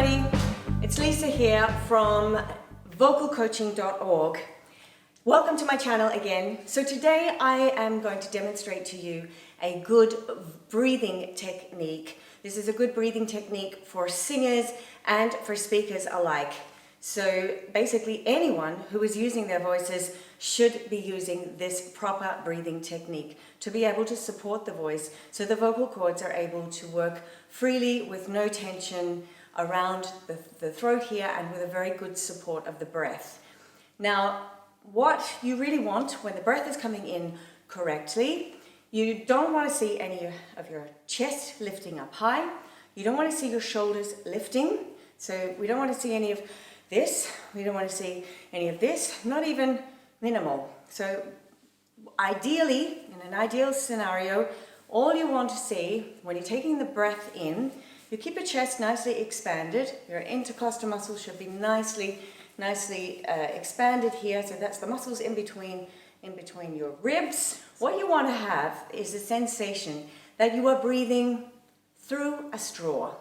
everybody, it's Lisa here from vocalcoaching.org. Welcome to my channel again. So today I am going to demonstrate to you a good breathing technique. This is a good breathing technique for singers and for speakers alike. So basically anyone who is using their voices should be using this proper breathing technique to be able to support the voice so the vocal cords are able to work freely with no tension around the throat here and with a very good support of the breath. Now, what you really want when the breath is coming in correctly, you don't want to see any of your chest lifting up high. You don't want to see your shoulders lifting. So we don't want to see any of this. We don't want to see any of this, not even minimal. So ideally, in an ideal scenario, all you want to see when you're taking the breath in, you keep your chest nicely expanded. Your intercostal muscles should be nicely expanded here. So that's the muscles in between your ribs. What you want to have is a sensation that you are breathing through a straw.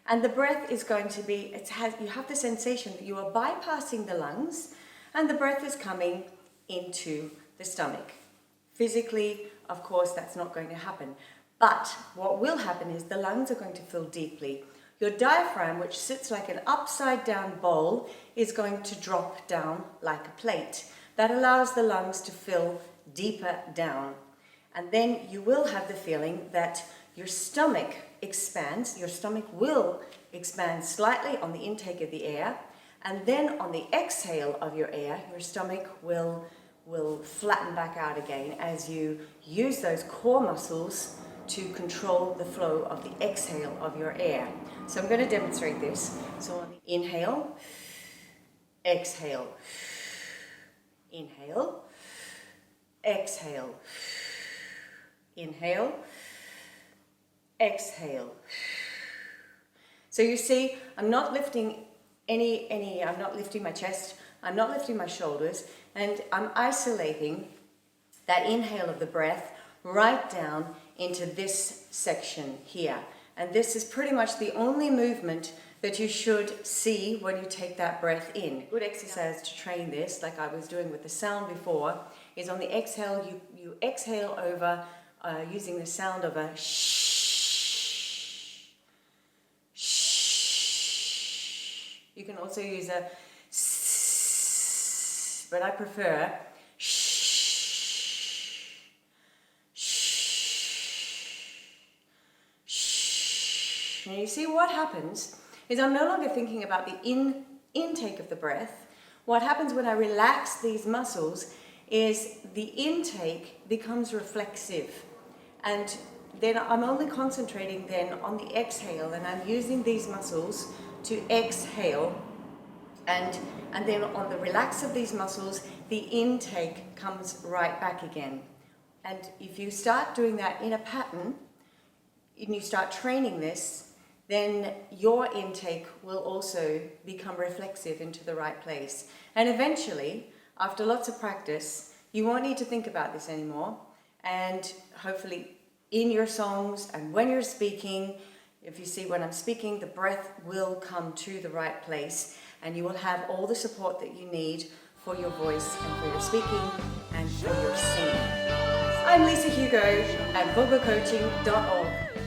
And the breath is going to be, you have the sensation that you are bypassing the lungs and the breath is coming into the stomach. Physically, of course, that's not going to happen. But what will happen is the lungs are going to fill deeply. Your diaphragm, which sits like an upside down bowl, is going to drop down like a plate. That allows the lungs to fill deeper down. And then you will have the feeling that your stomach expands. Your stomach will expand slightly on the intake of the air. And then on the exhale of your air, your stomach will flatten back out again as you use those core muscles to control the flow of the exhale of your air. So I'm going to demonstrate this. So on the inhale, exhale, inhale, exhale, inhale, exhale. So you see, I'm not lifting I'm not lifting my chest, I'm not lifting my shoulders, and I'm isolating that inhale of the breath right down into this section here. And this is pretty much the only movement that you should see when you take that breath in. Good exercise to train this, like I was doing with the sound before, is on the exhale, you exhale over using the sound of a shh, shh. You can also use a s, but I prefer and you see what happens is I'm no longer thinking about the intake of the breath. What happens when I relax these muscles is the intake becomes reflexive. And then I'm only concentrating then on the exhale, and I'm using these muscles to exhale. And then on the relax of these muscles, the intake comes right back again. And if you start doing that in a pattern, and you start training this, then your intake will also become reflexive into the right place. And eventually, after lots of practice, you won't need to think about this anymore. And hopefully in your songs and when you're speaking, if you see when I'm speaking, the breath will come to the right place and you will have all the support that you need for your voice and for your speaking and for your singing. I'm Lisa Hugo at vocalcoaching.org.